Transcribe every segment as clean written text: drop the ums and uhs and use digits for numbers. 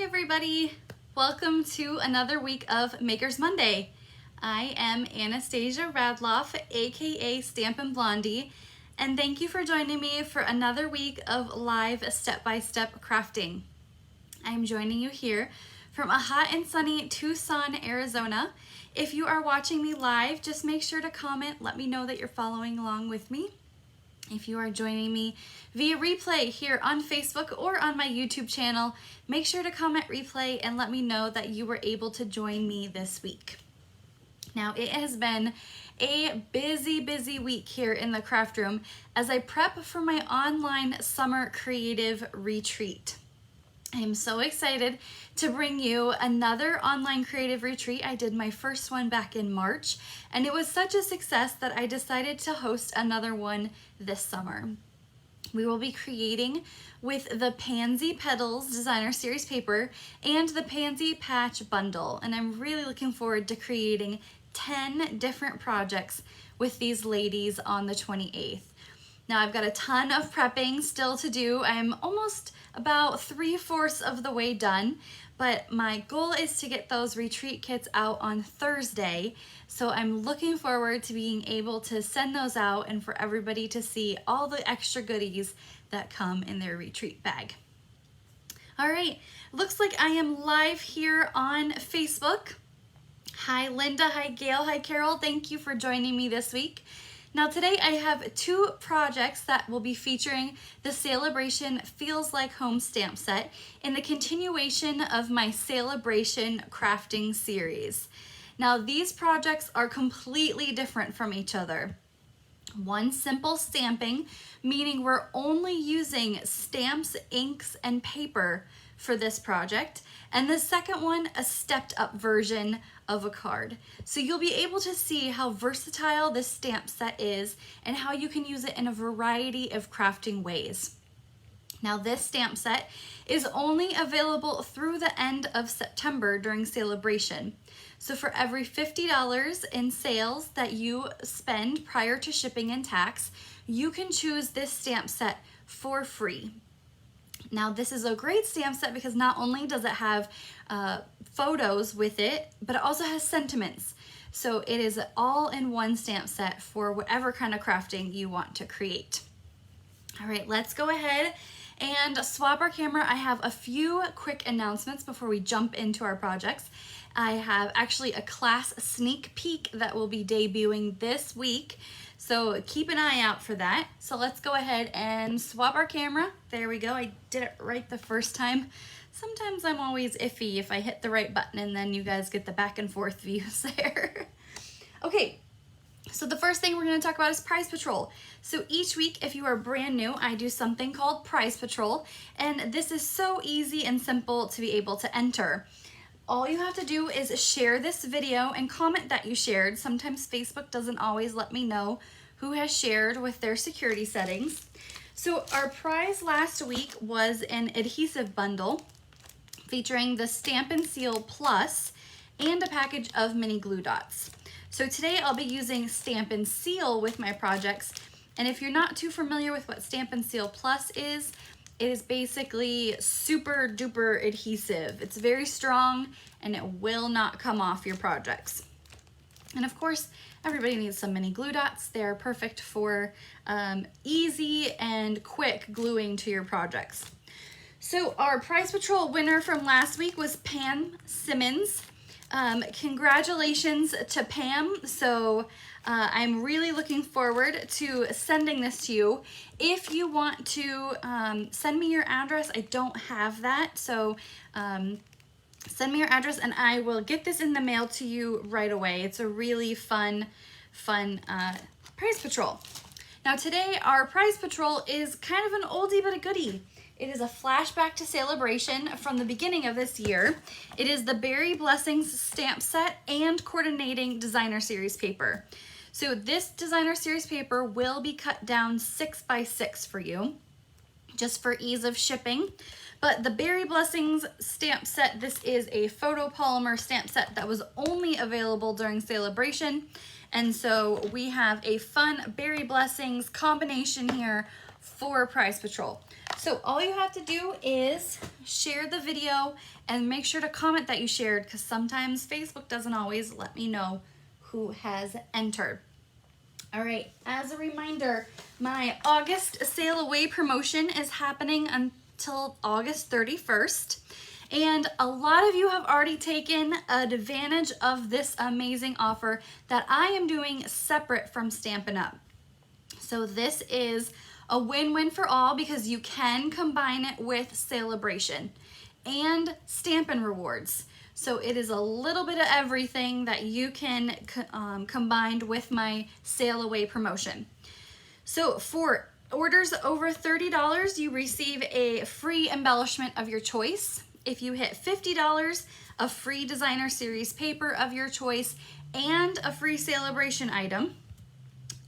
everybody! Welcome to another week of Maker's Monday. I am Anastasia Radloff, aka Stampin' Blondie, and thank you for joining me for another week of live step-by-step crafting. I'm joining you here from a hot and sunny Tucson, Arizona. If you are watching me live, just make sure to comment, let me know that you're following along with me. If you are joining me via replay here on Facebook or on my YouTube channel, make sure to comment replay and let me know that you were able to join me this week. Now, it has been a busy week here in the craft room as I prep for my online summer creative retreat. I am so excited to bring you another online creative retreat. I did my first one back in March, and it was such a success that I decided to host another one this summer. We will be creating with the Pansy Petals Designer Series paper and the Pansy Patch Bundle, and I'm really looking forward to creating 10 different projects with these ladies on the 28th. Now, I've got a ton of prepping still to do. I'm almost about 3/4 of the way done, but my goal is to get those retreat kits out on Thursday. So I'm looking forward to being able to send those out and for everybody to see all the extra goodies that come in their retreat bag. All right, looks like I am live here on Facebook. Hi Linda, hi Gail, hi Carol. Thank you for joining me this week. Now today I have two projects that will be featuring the Saleabration Feels Like Home stamp set in the continuation of my Saleabration crafting series. Now these projects are completely different from each other. One simple stamping, meaning we're only using stamps, inks, and paper for this project. And the second one, a stepped up version of a card. So you'll be able to see how versatile this stamp set is and how you can use it in a variety of crafting ways. Now this stamp set is only available through the end of September during Saleabration. So for every $50 in sales that you spend prior to shipping and tax, you can choose this stamp set for free. Now this is a great stamp set because not only does it have photos with it, but it also has sentiments. So it is all in one stamp set for whatever kind of crafting you want to create. All right, let's go ahead and swap our camera. I have a few quick announcements before we jump into our projects. I have actually a class sneak peek that will be debuting this week. So keep an eye out for that. So let's go ahead and swap our camera. There we go. I did it right the first time. Sometimes I'm always iffy if I hit the right button and then you guys get the back and forth views there. Okay, so the first thing we're going to talk about is Prize Patrol. So each week, if you are brand new, I do something called Prize Patrol, and this is so easy and simple to be able to enter. All you have to do is share this video and comment that you shared. Sometimes Facebook doesn't always let me know who has shared with their security settings. So our prize last week was an adhesive bundle featuring the Stampin' Seal Plus and a package of mini glue dots. So today I'll be using Stampin' Seal with my projects. And if you're not too familiar with what Stampin' Seal Plus is, it is basically super duper adhesive. It's very strong and it will not come off your projects. And of course, everybody needs some mini glue dots. They're perfect for easy and quick gluing to your projects. So our Prize Patrol winner from last week was Pam Simmons. Congratulations to Pam. So I'm really looking forward to sending this to you. If you want to send me your address, I don't have that. So send me your address and I will get this in the mail to you right away. It's a really fun Prize Patrol. Now today our Prize Patrol is kind of an oldie but a goodie. It is a flashback to Saleabration from the beginning of this year. It is the Berry Blessings stamp set and coordinating designer series paper. So this designer series paper will be cut down 6 by 6 for you, just for ease of shipping. But the Berry Blessings stamp set, this is a photopolymer stamp set that was only available during Saleabration. And so we have a fun Berry Blessings combination here for Prize Patrol. So all you have to do is share the video and make sure to comment that you shared, because sometimes Facebook doesn't always let me know who has entered. All right, as a reminder, my August Sail Away promotion is happening until August 31st. And a lot of you have already taken advantage of this amazing offer that I am doing separate from Stampin' Up. So this is a win-win for all, because you can combine it with Saleabration and Stampin' Rewards. So it is a little bit of everything that you can combined with my Sail Away promotion. So for orders over $30, you receive a free embellishment of your choice. If you hit $50, a free designer series paper of your choice and a free Saleabration item.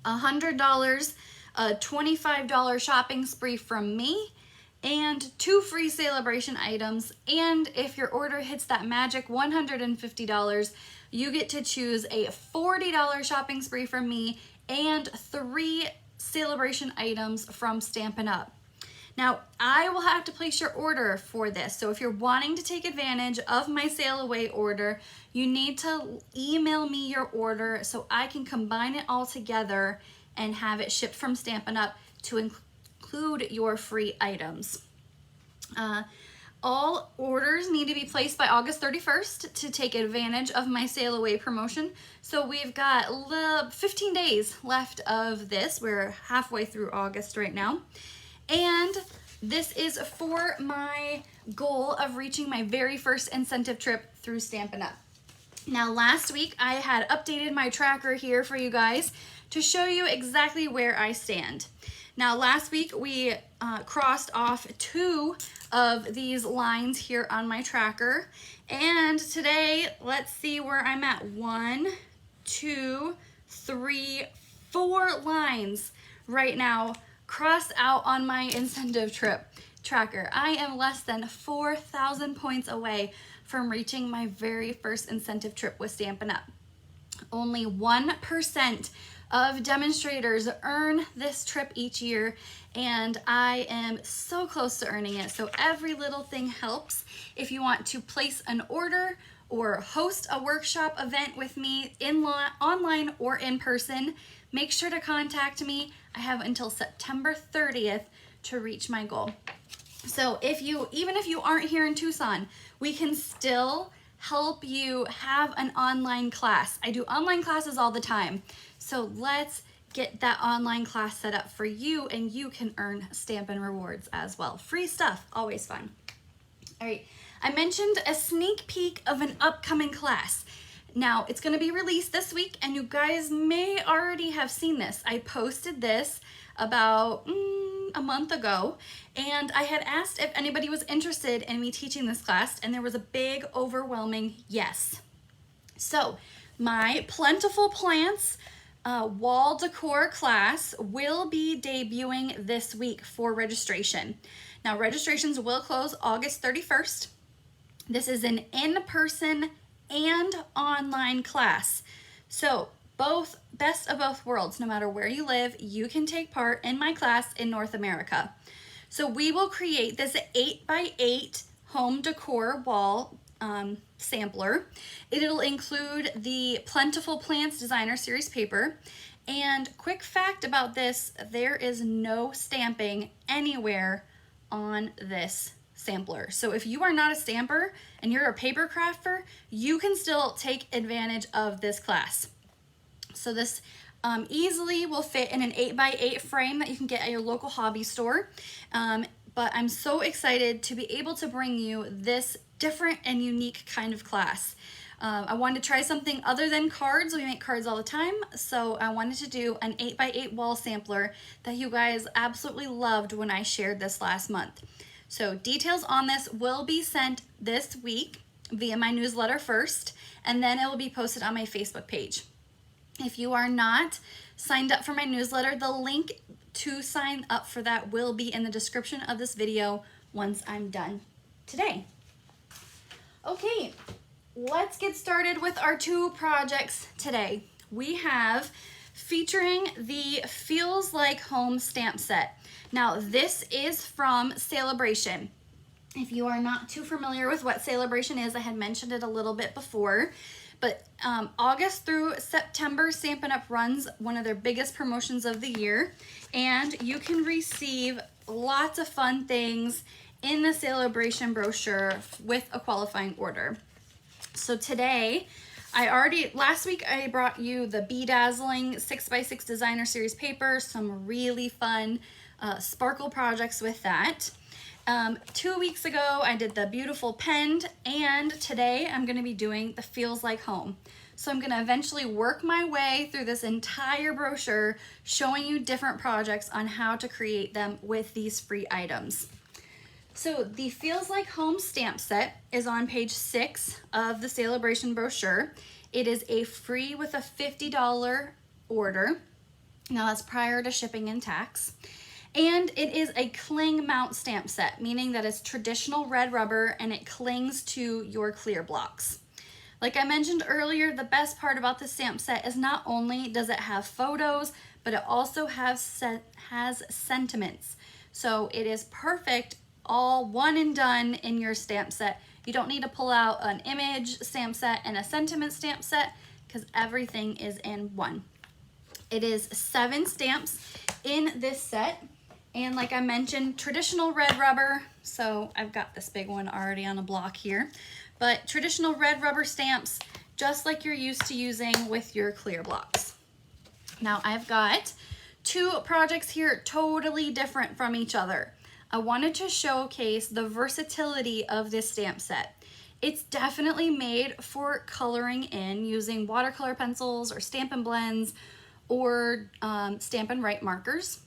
$100, a $25 shopping spree from me, and 2 free Saleabration items. And if your order hits that magic $150, you get to choose a $40 shopping spree from me and 3 Saleabration items from Stampin' Up. Now, I will have to place your order for this. So if you're wanting to take advantage of my Sail Away order, you need to email me your order so I can combine it all together and have it shipped from Stampin' Up to include your free items. All orders need to be placed by August 31st to take advantage of my Sail Away promotion. So we've got 15 days left of this. We're halfway through August right now. And this is for my goal of reaching my very first incentive trip through Stampin' Up. Now, last week I had updated my tracker here for you guys to show you exactly where I stand. Now, last week we crossed off 2 of these lines here on my tracker. And today, let's see where I'm at. 1, 2, 3, 4 lines right now crossed out on my incentive trip tracker. I am less than 4,000 points away from reaching my very first incentive trip with Stampin' Up. Only 1% of demonstrators earn this trip each year, and I am so close to earning it. So every little thing helps. If you want to place an order or host a workshop event with me online or in person, make sure to contact me. I have until September 30th to reach my goal. So even if you aren't here in Tucson, we can still help you have an online class. I do online classes all the time. So let's get that online class set up for you, and you can earn Stampin' Rewards as well. Free stuff, always fun. All right, I mentioned a sneak peek of an upcoming class. Now, it's gonna be released this week, and you guys may already have seen this. I posted this about a month ago, and I had asked if anybody was interested in me teaching this class, and there was a big, overwhelming yes. So, my Plentiful Plants wall decor class will be debuting this week for registration. Now, registrations will close August 31st. This is an in-person and online class. So both, best of both worlds. No matter where you live, you can take part in my class in North America. So we will create this 8x8 home decor wall sampler. It'll include the Plentiful Plants Designer Series paper. And quick fact about this, there is no stamping anywhere on this sampler. So if you are not a stamper and you're a paper crafter, you can still take advantage of this class. So this easily will fit in an 8x8 frame that you can get at your local hobby store. But I'm so excited to be able to bring you this different and unique kind of class. I wanted to try something other than cards. We make cards all the time, so I wanted to do an 8x8 wall sampler that you guys absolutely loved when I shared this last month. So details on this will be sent this week via my newsletter first, and then it will be posted on my Facebook page. If you are not signed up for my newsletter, the link to sign up for that will be in the description of this video once I'm done today. Okay, let's get started with our 2 projects today. We have featuring the Feels Like Home stamp set. Now this is from Saleabration. If you are not too familiar with what Saleabration is, I had mentioned it a little bit before, but August through September, Stampin' Up! Runs one of their biggest promotions of the year, and you can receive lots of fun things in the Saleabration brochure with a qualifying order. So today, last week I brought you the Bedazzling 6x6 Designer Series paper, some really fun sparkle projects with that. 2 weeks ago, I did the beautiful penned, and today I'm going to be doing the Feels Like Home. So I'm going to eventually work my way through this entire brochure, showing you different projects on how to create them with these free items. So the Feels Like Home stamp set is on page 6 of the Saleabration brochure. It is a free with a $50 order. Now that's prior to shipping and tax. And it is a cling mount stamp set, meaning that it's traditional red rubber and it clings to your clear blocks. Like I mentioned earlier, the best part about the stamp set is not only does it have photos, but it also has sentiments. So it is perfect, all one and done in your stamp set. You don't need to pull out an image stamp set and a sentiment stamp set because everything is in one. It is 7 stamps in this set. And like I mentioned, traditional red rubber, so I've got this big one already on a block here, but traditional red rubber stamps, just like you're used to using with your clear blocks. Now I've got 2 projects here totally different from each other. I wanted to showcase the versatility of this stamp set. It's definitely made for coloring in using watercolor pencils or Stampin' blends or Stampin' Write markers.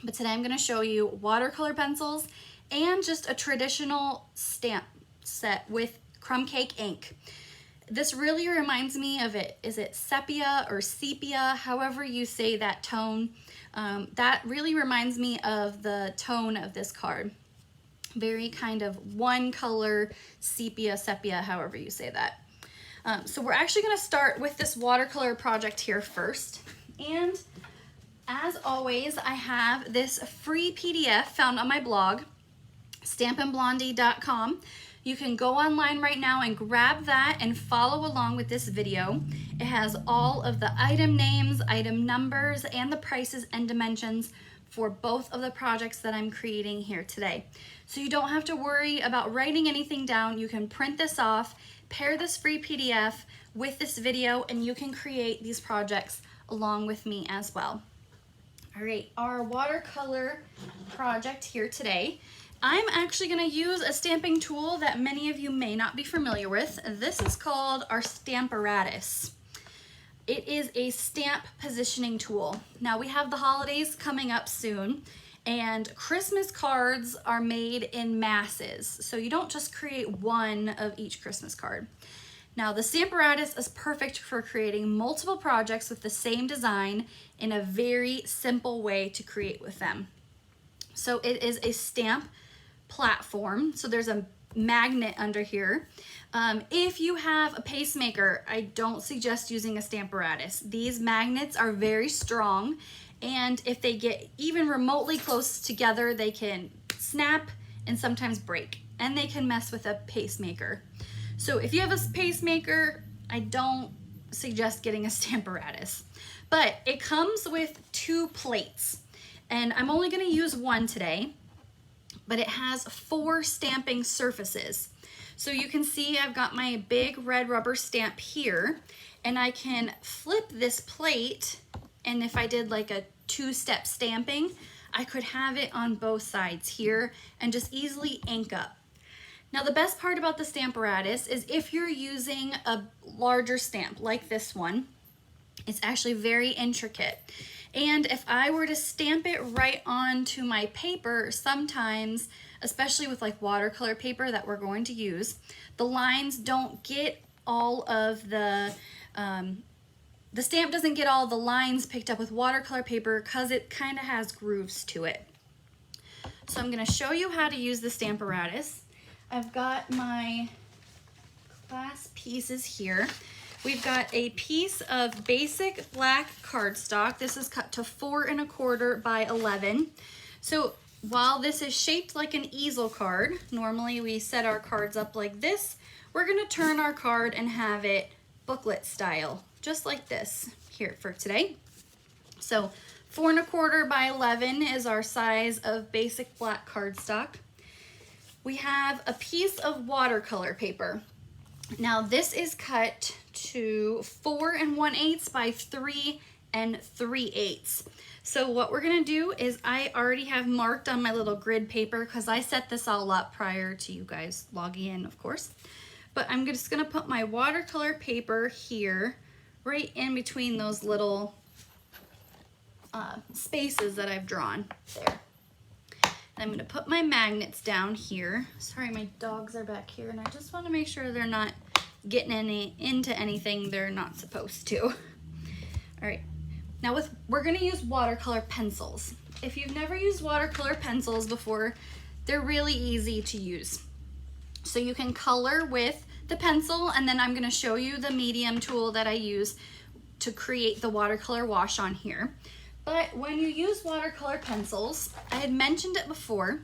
But today I'm going to show you watercolor pencils and just a traditional stamp set with crumb cake ink. This really reminds me of is it sepia or sepia, however you say that tone. That really reminds me of the tone of this card. Very kind of one color, sepia, however you say that. So we're actually going to start with this watercolor project here first. And as always, I have this free PDF found on my blog, stampinblondie.com. You can go online right now and grab that and follow along with this video. It has all of the item names, item numbers, and the prices and dimensions for both of the projects that I'm creating here today. So you don't have to worry about writing anything down. You can print this off, pair this free PDF with this video, and you can create these projects along with me as well. All right, our watercolor project here today, I'm actually going to use a stamping tool that many of you may not be familiar with. This is called our Stamparatus. It is a stamp positioning tool. Now we have the holidays coming up soon, and Christmas cards are made in masses. So you don't just create one of each Christmas card. Now the Stamparatus is perfect for creating multiple projects with the same design in a very simple way to create with them. So it is a stamp platform. So there's a magnet under here. If you have a pacemaker, I don't suggest using a Stamparatus. These magnets are very strong, and if they get even remotely close together, they can snap and sometimes break, and they can mess with a pacemaker. So if you have a pacemaker, I don't suggest getting a Stamparatus. But it comes with 2 plates, and I'm only going to use one today, but it has 4 stamping surfaces. So you can see I've got my big red rubber stamp here, and I can flip this plate, and if I did like a 2-step stamping, I could have it on both sides here and just easily ink up. Now the best part about the Stamparatus is if you're using a larger stamp like this one, it's actually very intricate. And if I were to stamp it right onto my paper, sometimes, especially with like watercolor paper that we're going to use, the lines don't get all of the stamp doesn't get all the lines picked up with watercolor paper because it kind of has grooves to it. So I'm going to show you how to use the Stamparatus. I've got my class pieces here. We've got a piece of basic black cardstock. This is cut to 4 1/4 by 11. So while this is shaped like an easel card, normally we set our cards up like this, we're gonna turn our card and have it booklet style, just like this here for today. So 4 1/4 by 11 is our size of basic black cardstock. We have a piece of watercolor paper. Now this is cut to 4 1/8 by 3 3/8. So what we're gonna do is I already have marked on my little grid paper because I set this all up prior to you guys logging in, of course. But I'm just gonna put my watercolor paper here, right in between those little spaces that I've drawn there. And I'm gonna put my magnets down here. Sorry, my dogs are back here and I just wanna make sure they're not getting into anything they're not supposed to. All right. Now we're gonna use watercolor pencils. If you've never used watercolor pencils before, they're really easy to use. So you can color with the pencil, and then I'm gonna show you the medium tool that I use to create the watercolor wash on here. But when you use watercolor pencils, I had mentioned it before,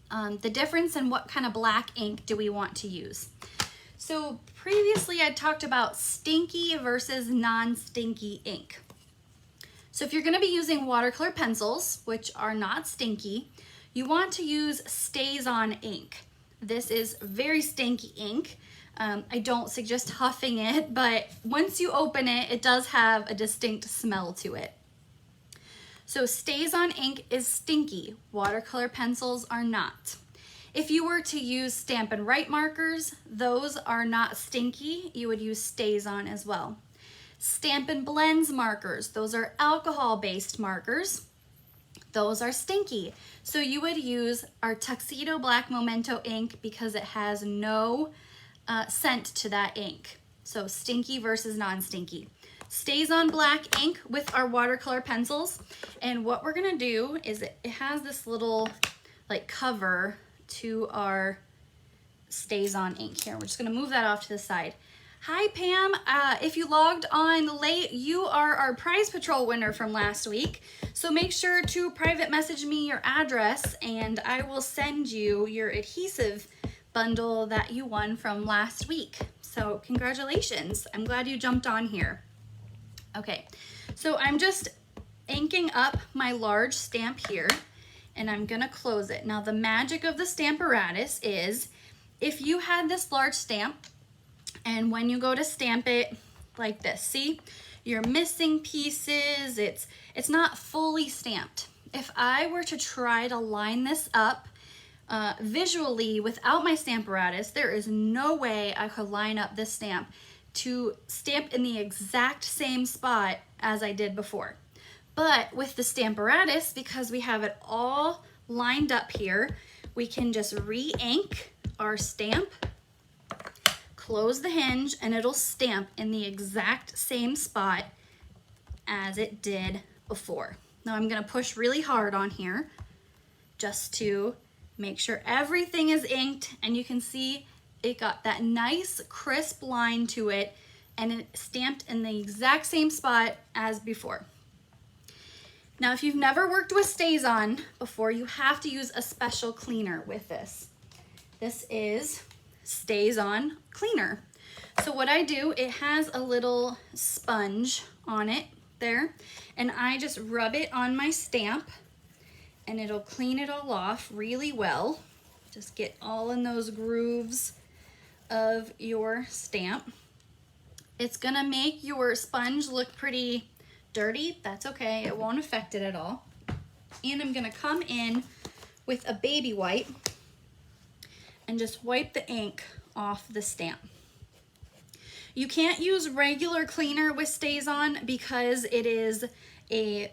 the difference in what kind of black ink do we want to use. So previously I talked about stinky versus non-stinky ink. So if you're gonna be using watercolor pencils, which are not stinky, you want to use Stays-On ink. This is very stinky ink. I don't suggest huffing it, but once you open it, it does have a distinct smell to it. So Stays-On ink is stinky. Watercolor pencils are not. If you were to use Stampin' Write markers, those are not stinky. You would use Stays-On as well. Stampin' Blends markers, those are alcohol-based markers. Those are stinky. So you would use our Tuxedo Black Memento ink because it has no scent to that ink. So stinky versus non-stinky. Stays-On black ink with our watercolor pencils. And what we're gonna do is it has this little like cover to our Stays-On ink here. We're just gonna move that off to the side. Hi Pam, if you logged on late, you are our prize patrol winner from last week. So make sure to private message me your address and I will send you your adhesive bundle that you won from last week. So congratulations, I'm glad you jumped on here. Okay, so I'm just inking up my large stamp here and I'm gonna close it. Now the magic of the Stamparatus is if you had this large stamp and when you go to stamp it like this, see, you're missing pieces, it's not fully stamped. If I were to try to line this up visually without my Stamparatus, there is no way I could line up this stamp to stamp in the exact same spot as I did before. But with the Stamparatus, because we have it all lined up here, we can just re-ink our stamp, close the hinge, and it'll stamp in the exact same spot as it did before. Now I'm gonna push really hard on here just to make sure everything is inked, and you can see it got that nice crisp line to it and it stamped in the exact same spot as before. Now, if you've never worked with Stays-On before, you have to use a special cleaner with this. This is Stays-On cleaner. So what I do, it has a little sponge on it there, and I just rub it on my stamp and it'll clean it all off really well. Just get all in those grooves of your stamp. It's gonna make your sponge look pretty dirty. That's okay, it won't affect it at all. And I'm gonna come in with a baby wipe and just wipe the ink off the stamp. You can't use regular cleaner with Stays-On because it is a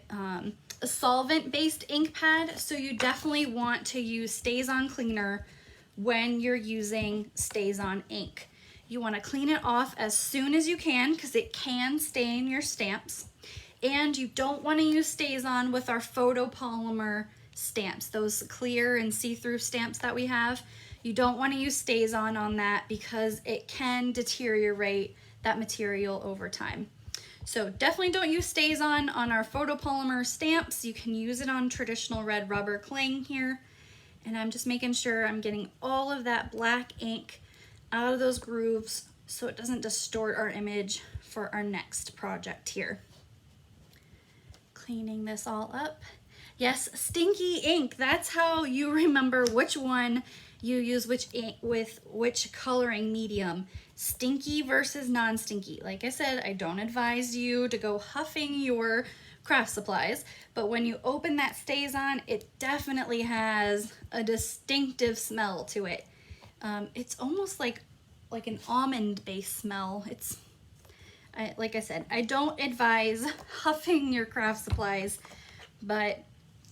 solvent-based ink pad, so you definitely want to use Stays-On cleaner when you're using Stays-On ink. You want to clean it off as soon as you can because it can stain your stamps. And you don't want to use Stays-On with our photopolymer stamps, those clear and see-through stamps that we have. You don't want to use Stays-On on that because it can deteriorate that material over time. So definitely don't use StazOn on our photopolymer stamps. You can use it on traditional red rubber cling here. And I'm just making sure I'm getting all of that black ink out of those grooves so it doesn't distort our image for our next project here. Cleaning this all up. Yes, stinky ink. That's how you remember which one you use which ink with which coloring medium. Stinky versus non-stinky. Like I said, I don't advise you to go huffing your craft supplies, but when you open that StazOn, it definitely has a distinctive smell to it. It's almost like an almond-based smell. Like I said, I don't advise huffing your craft supplies, but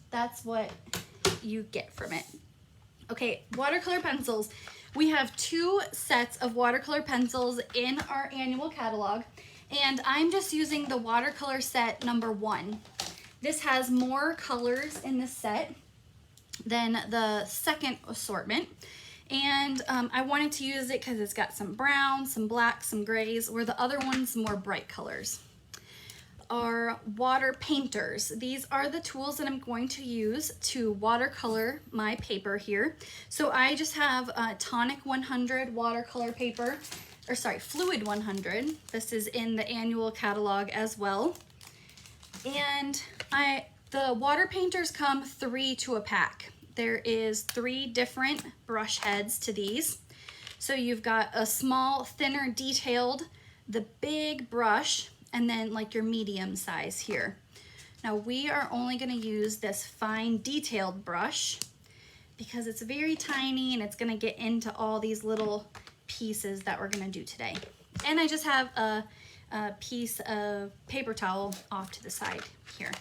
that's what you get from it. Okay, watercolor pencils. We have 2 sets of watercolor pencils in our annual catalog, and I'm just using the watercolor set number 1. This has more colors in this set than the second assortment, and I wanted to use it because it's got some browns, some blacks, some grays, where the other one's more bright colors. Our water painters. These are the tools that I'm going to use to watercolor my paper here. So I just have Tonic 100 watercolor paper, or sorry, Fluid 100. This is in the annual catalog as well. And the water painters come 3 to a pack. There is 3 different brush heads to these. So you've got a small, thinner, detailed, the big brush, and then like your medium size here. Now we are only gonna use this fine detailed brush because it's very tiny and it's gonna get into all these little pieces that we're gonna do today. And I just have a piece of paper towel off to the side here.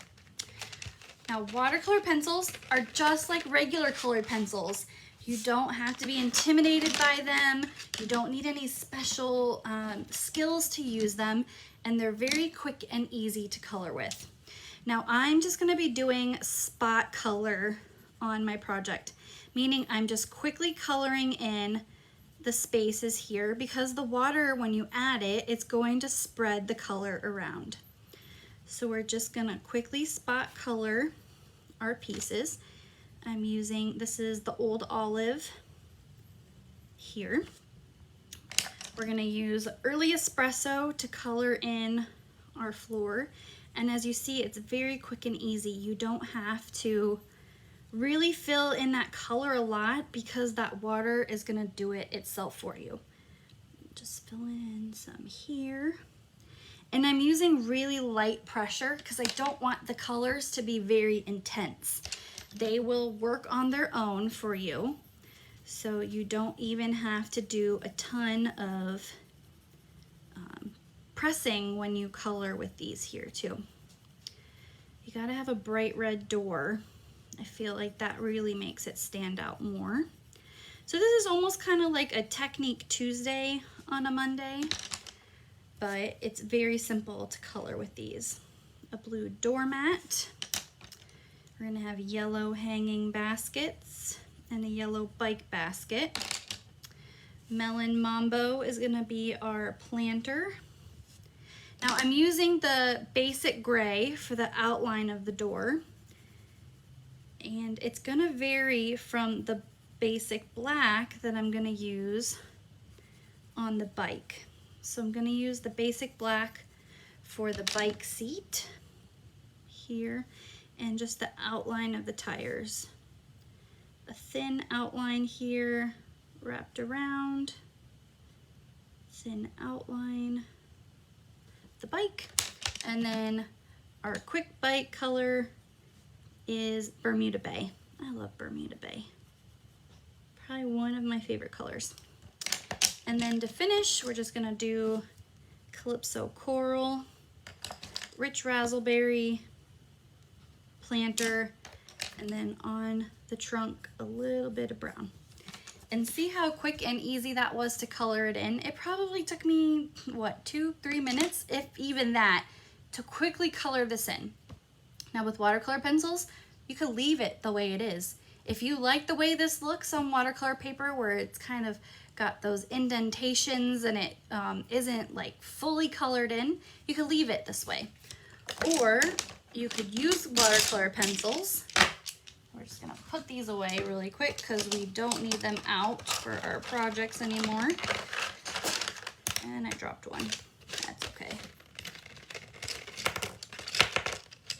Now watercolor pencils are just like regular colored pencils. You don't have to be intimidated by them. You don't need any special skills to use them, and they're very quick and easy to color with. Now I'm just gonna be doing spot color on my project, meaning I'm just quickly coloring in the spaces here because the water, when you add it, it's going to spread the color around. So we're just gonna quickly spot color our pieces. I'm using, this is the Old Olive here. We're gonna use Early Espresso to color in our floor. And as you see, it's very quick and easy. You don't have to really fill in that color a lot because that water is gonna do it itself for you. Just fill in some here. And I'm using really light pressure because I don't want the colors to be very intense. They will work on their own for you. So you don't even have to do a ton of pressing when you color with these here too. You gotta have a bright red door. I feel like that really makes it stand out more. So this is almost kind of like a Technique Tuesday on a Monday, but it's very simple to color with these. A blue doormat. We're gonna have yellow hanging baskets and a yellow bike basket. Melon Mambo is gonna be our planter. Now I'm using the basic gray for the outline of the door, and it's gonna vary from the basic black that I'm gonna use on the bike. So I'm gonna use the basic black for the bike seat here and just the outline of the tires. A thin outline here wrapped around, thin outline, the bike, and then our quick bike color is Bermuda Bay. I love Bermuda Bay. Probably one of my favorite colors. And then to finish, we're just gonna do Calypso Coral, Rich Razzleberry, planter, and then on the trunk, a little bit of brown. And see how quick and easy that was to color it in? It probably took me, what, 2-3 minutes, if even that, to quickly color this in. Now with watercolor pencils, you could leave it the way it is. If you like the way this looks on watercolor paper where it's kind of got those indentations and it isn't like fully colored in, you could leave it this way. Or you could use watercolor pencils. We're just gonna put these away really quick because we don't need them out for our projects anymore. And I dropped one, that's okay.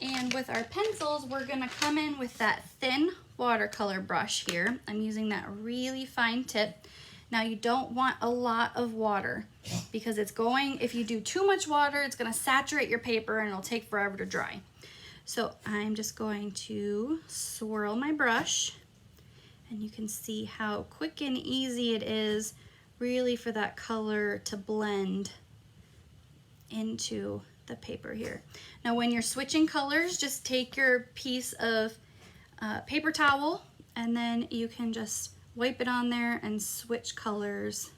And with our pencils, we're gonna come in with that thin watercolor brush here. I'm using that really fine tip. Now you don't want a lot of water because it's going, if you do too much water, it's gonna saturate your paper and it'll take forever to dry. So I'm just going to swirl my brush, and you can see how quick and easy it is really for that color to blend into the paper here. Now when you're switching colors, just take your piece of paper towel and then you can just wipe it on there and switch colors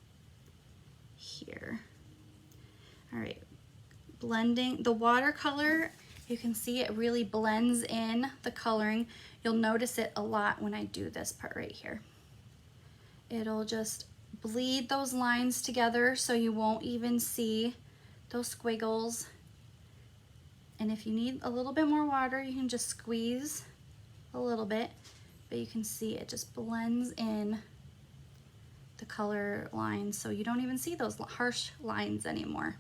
here. All right, blending the watercolor, you can see it really blends in the coloring. You'll notice it a lot when I do this part right here. It'll just bleed those lines together so you won't even see those squiggles. And if you need a little bit more water, you can just squeeze a little bit, but you can see it just blends in the color lines so you don't even see those harsh lines anymore.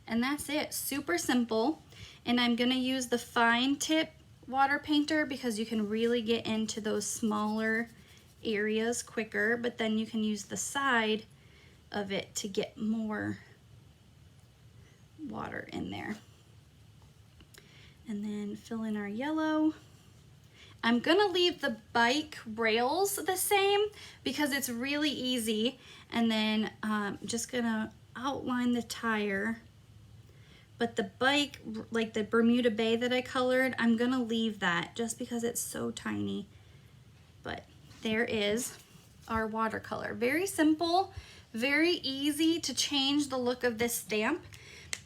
And that's it, super simple. And I'm gonna use the fine tip water painter because you can really get into those smaller areas quicker, but then you can use the side of it to get more water in there. And then fill in our yellow. I'm gonna leave the bike rails the same because it's really easy. And then just gonna outline the tire. But the bike, like the Bermuda Bay that I colored, I'm gonna leave that just because it's so tiny. But there is our watercolor. Very simple, very easy to change the look of this stamp.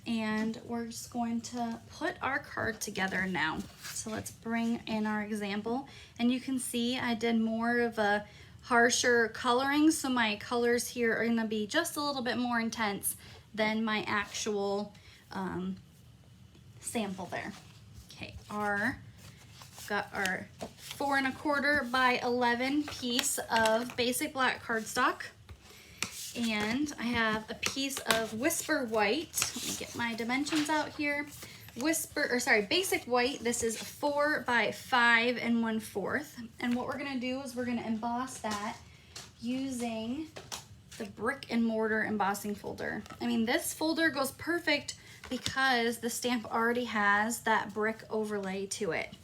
And we're just going to put our card together now. So let's bring in our example. And you can see I did more of a harsher coloring, so my colors here are gonna be just a little bit more intense than my actual sample there. Okay, got our 4 1/4 by 11 piece of basic black cardstock. And I have a piece of Whisper White. Let me get my dimensions out here. Basic White. This is 4 by 5 1/4. And what we're gonna do is we're gonna emboss that using the brick and mortar embossing folder. I mean, this folder goes perfect because the stamp already has that brick overlay to it.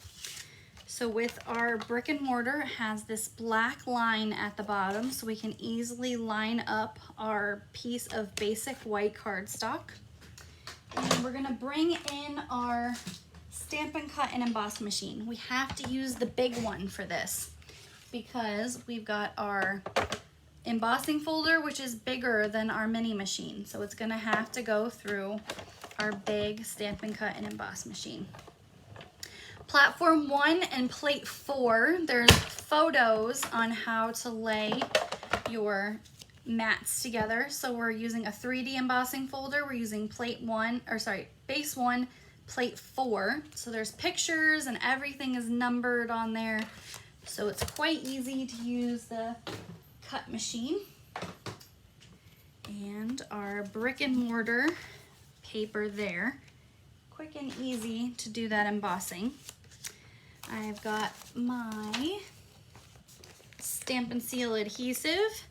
So with our brick and mortar, it has this black line at the bottom, so we can easily line up our piece of basic white cardstock. And we're gonna bring in our Stampin' Cut and Emboss machine. We have to use the big one for this because we've got our embossing folder, which is bigger than our mini machine. So it's gonna have to go through our big Stampin' Cut and Emboss machine. Platform 1 and plate 4, there's photos on how to lay your mats together. So we're using a 3D embossing folder. We're using base 1, plate 4. So there's pictures and everything is numbered on there. So it's quite easy to use the cut machine. And our brick and mortar paper there. Quick and easy to do that embossing. I've got my Stampin' Seal adhesive,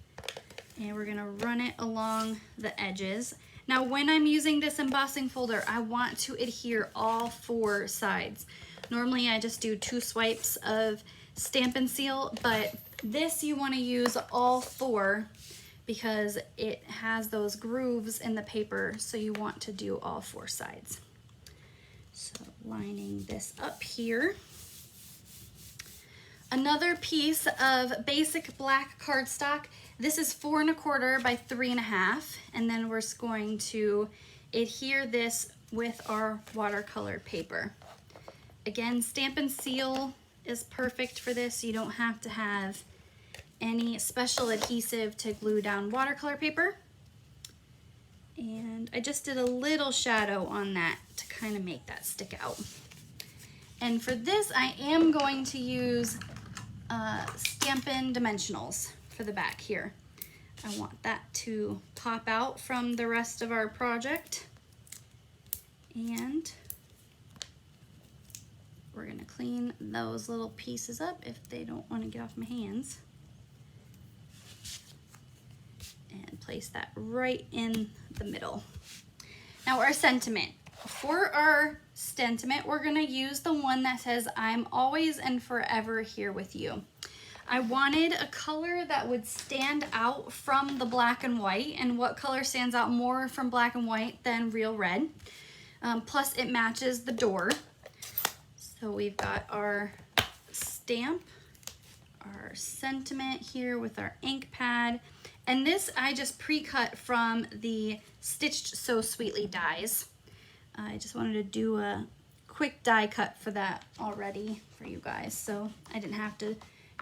and we're gonna run it along the edges. Now when I'm using this embossing folder, I want to adhere all 4 sides. Normally I just do 2 swipes of Stampin' Seal, but this you want to use all 4 because it has those grooves in the paper, so you want to do all 4 sides. So lining this up here. Another piece of basic black cardstock. This is 4 1/4 by 3 1/2, and then we're going to adhere this with our watercolor paper. Again, Stampin' Seal is perfect for this. You don't have to have any special adhesive to glue down watercolor paper. And I just did a little shadow on that to kind of make that stick out. And for this, I am going to use Stampin Dimensionals for the back here. I want that to pop out from the rest of our project. And we're gonna clean those little pieces up if they don't want to get off my hands. And place that right in the middle. Now our sentiment. For our sentiment, we're gonna use the one that says, "I'm always and forever here with you." I wanted a color that would stand out from the black and white, and what color stands out more from black and white than real red? Plus it matches the door. So we've got our stamp, our sentiment here with our ink pad, and this I just pre-cut from the Stitched So Sweetly dies. I just wanted to do a quick die cut for that already for you guys, so I didn't have to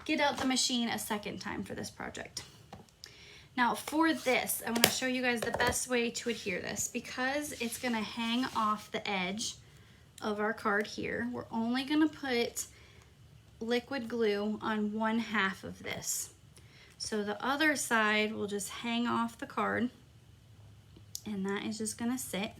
get out the machine a second time for this project. Now for this, I want to show you guys the best way to adhere this. Because it's going to hang off the edge of our card here, we're only going to put liquid glue on one half of this. So the other side will just hang off the card, and that is just going to sit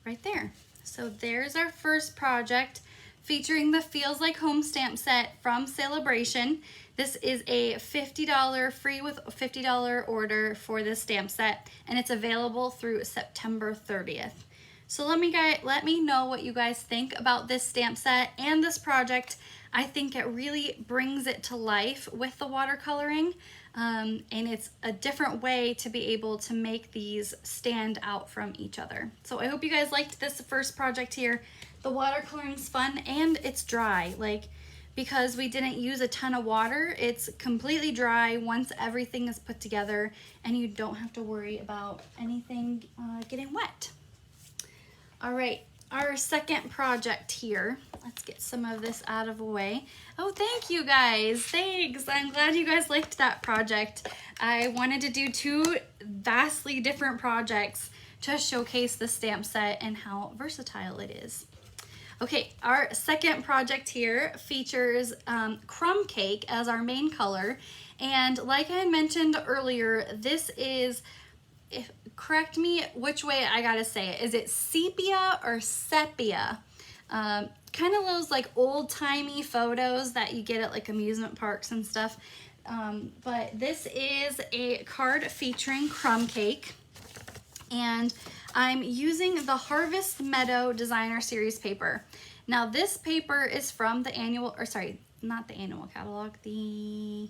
right there. So there's our first project featuring the Feels Like Home stamp set from Saleabration. This is a $50 free with a $50 order for this stamp set, and it's available through September 30th. So let me know what you guys think about this stamp set and this project. I think it really brings it to life with the watercoloring, and it's a different way to be able to make these stand out from each other. So I hope you guys liked this first project here. The watercoloring's fun and it's dry, because we didn't use a ton of water, it's completely dry once everything is put together, and you don't have to worry about anything getting wet. All right, our second project here. Let's get some of this out of the way. Oh, thank you guys, thanks. I'm glad you guys liked that project. I wanted to do two vastly different projects to showcase the stamp set and how versatile it is. Okay, our second project here features Crumb Cake as our main color. And like I had mentioned earlier, this is, correct me which way I gotta say it. Is it sepia or sepia? Kind of those like old-timey photos that you get at like amusement parks and stuff. But this is a card featuring Crumb Cake. And I'm using the Harvest Meadow Designer Series paper. Now this paper is from the annual, or sorry, not the annual catalog, the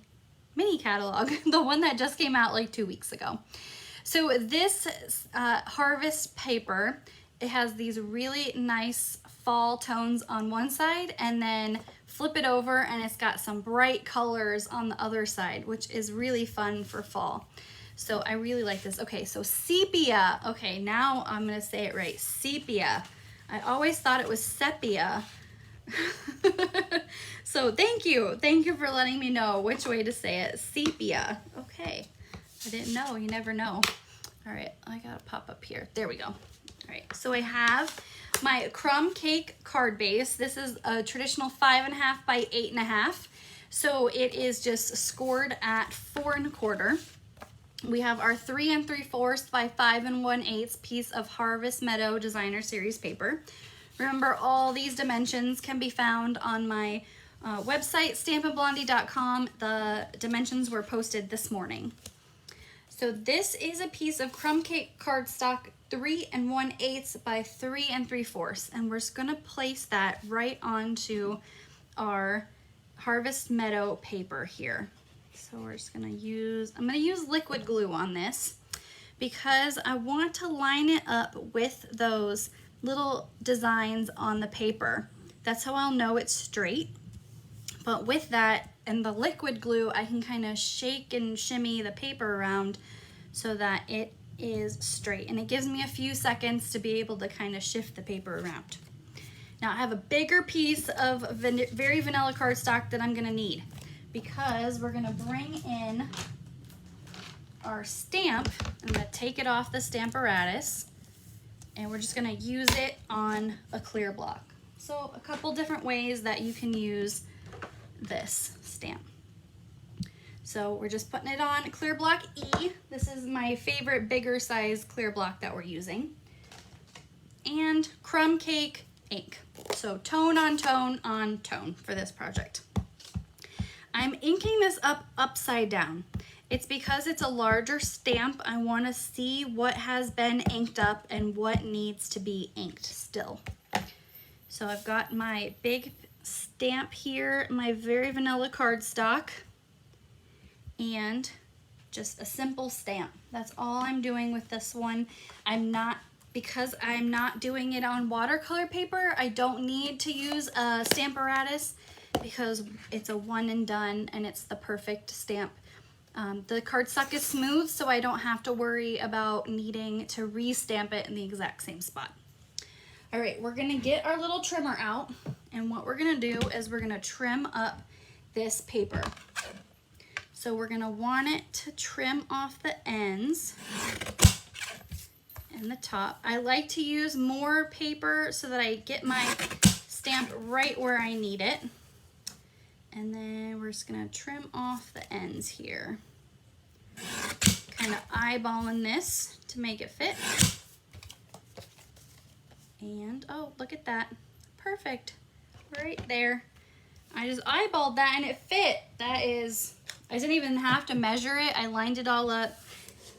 mini catalog, the one that just came out like 2 weeks ago. So this Harvest paper, it has these really nice fall tones on one side, and then flip it over and it's got some bright colors on the other side, which is really fun for fall. So I really like this. Okay, so sepia. Okay, now I'm gonna say it right, sepia. I always thought it was sepia. So thank you for letting me know which way to say it, sepia. Okay, I didn't know, you never know. All right, I gotta pop up here, there we go. All right, so I have my Crumb Cake card base. This is a traditional 5.5 by 8.5. So it is just scored at 4 1/4. We have our 3 3/4 by 5 1/8 piece of Harvest Meadow Designer Series paper. Remember, all these dimensions can be found on my website, stampinblondie.com. The dimensions were posted this morning. So this is a piece of Crumb Cake cardstock, 3 1/8 by 3 3/4, and we're just gonna place that right onto our Harvest Meadow paper here. So we're just gonna use, I'm gonna use liquid glue on this because I want to line it up with those little designs on the paper. That's how I'll know it's straight. But with that and the liquid glue, I can kind of shake and shimmy the paper around so that it is straight. And it gives me a few seconds to be able to kind of shift the paper around. Now I have a bigger piece of very vanilla cardstock that I'm gonna need, because we're gonna bring in our stamp. I'm gonna take it off the Stamparatus and we're just gonna use it on a clear block. So a couple different ways that you can use this stamp. So we're just putting it on clear block E. This is my favorite bigger size clear block that we're using. And Crumb Cake ink. So tone on tone on tone for this project. I'm inking this up upside down. It's because it's a larger stamp. I want to see what has been inked up and what needs to be inked still. So I've got my big stamp here, my very vanilla cardstock, and just a simple stamp. That's all I'm doing with this one. Because I'm not doing it on watercolor paper, I don't need to use a Stamparatus because it's a one and done and it's the perfect stamp. The cardstock is smooth, so I don't have to worry about needing to re-stamp it in the exact same spot. All right, we're gonna get our little trimmer out, and what we're gonna do is we're gonna trim up this paper. So we're gonna want it to trim off the ends and the top. I like to use more paper so that I get my stamp right where I need it. And then we're just gonna trim off the ends here. Kind of eyeballing this to make it fit. And oh, look at that. Perfect, right there. I just eyeballed that and it fit. That is, I didn't even have to measure it. I lined it all up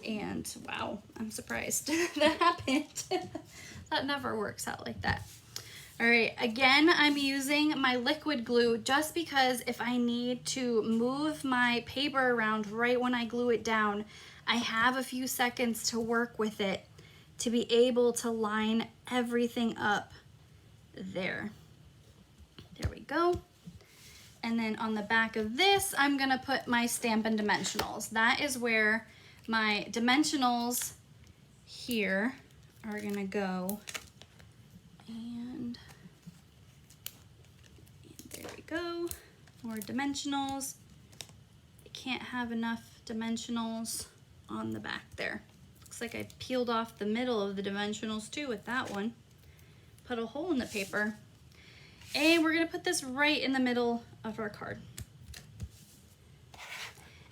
and wow, I'm surprised that happened. That never works out like that. All right, again, I'm using my liquid glue just because if I need to move my paper around right when I glue it down, I have a few seconds to work with it to be able to line everything up there. There we go. And then on the back of this, I'm gonna put my Stampin' dimensionals. That is where my dimensionals here are gonna go. And there we go, more dimensionals. I can't have enough dimensionals on the back there. Looks like I peeled off the middle of the dimensionals too with that one. Put a hole in the paper. And we're gonna put this right in the middle of our card.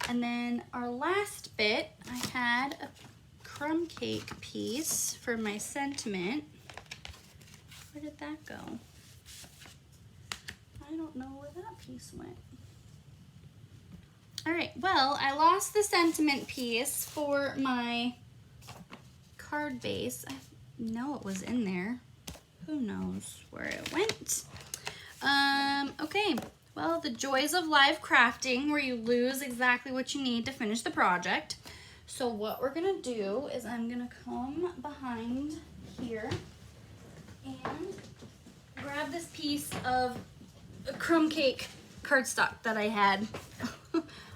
And then our last bit, I had a crumb cake piece for my sentiment. Where did that go? I don't know where that piece went. All right, well, I lost the sentiment piece for my card base. I know it was in there. Who knows where it went? Okay, well, the joys of live crafting where you lose exactly what you need to finish the project. So what we're gonna do is I'm gonna come behind here and grab this piece of crumb cake cardstock that I had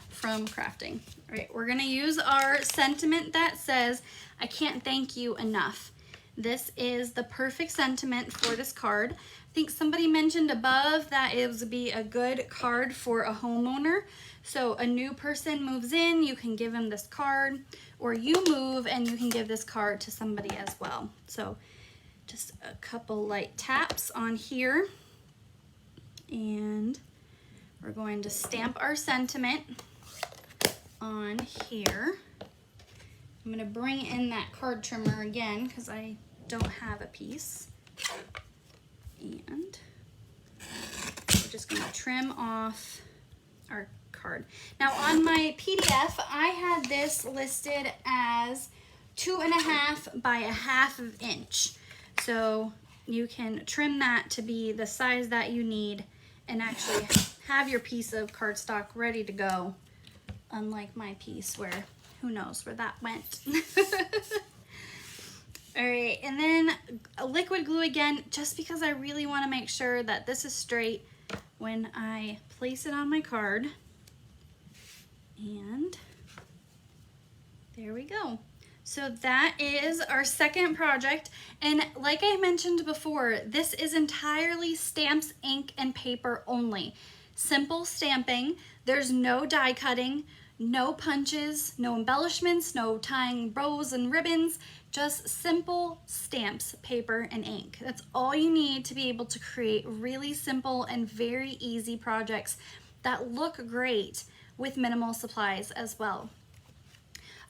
from crafting. All right, we're gonna use our sentiment that says, I can't thank you enough. This is the perfect sentiment for this card. I think somebody mentioned above that it would be a good card for a homeowner. So a new person moves in, you can give them this card, or you move and you can give this card to somebody as well. So just a couple light taps on here. And we're going to stamp our sentiment on here. I'm gonna bring in that card trimmer again because I don't have a piece. And we're just gonna trim off our card. Now on my PDF, I had this listed as 2.5 by 1/2 inch. So you can trim that to be the size that you need and actually have your piece of cardstock ready to go, unlike my piece where who knows where that went. All right, and then a liquid glue again, just because I really want to make sure that this is straight when I place it on my card. And there we go. So that is our second project. And like I mentioned before, this is entirely stamps, ink, and paper only. Simple stamping. There's no die cutting, no punches, no embellishments, no tying bows and ribbons, just simple stamps, paper, and ink. That's all you need to be able to create really simple and very easy projects that look great with minimal supplies as well.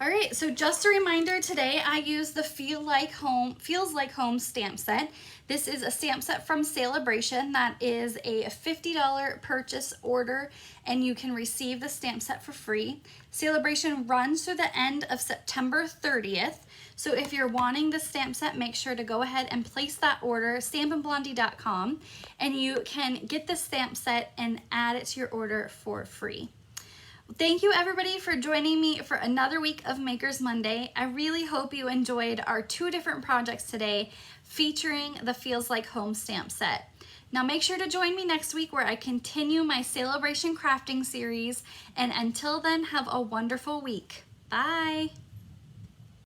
All right, so just a reminder, today I use the Feels Like Home stamp set. This is a stamp set from Saleabration that is a $50 purchase order, and you can receive the stamp set for free. Saleabration runs through the end of September 30th. So if you're wanting the stamp set, make sure to go ahead and place that order, stampinblondie.com, and you can get the stamp set and add it to your order for free. Thank you everybody for joining me for another week of Makers Monday. I really hope you enjoyed our 2 different projects today featuring the Feels Like Home stamp set. Now make sure to join me next week where I continue my Saleabration crafting series, and until then, have a wonderful week. Bye!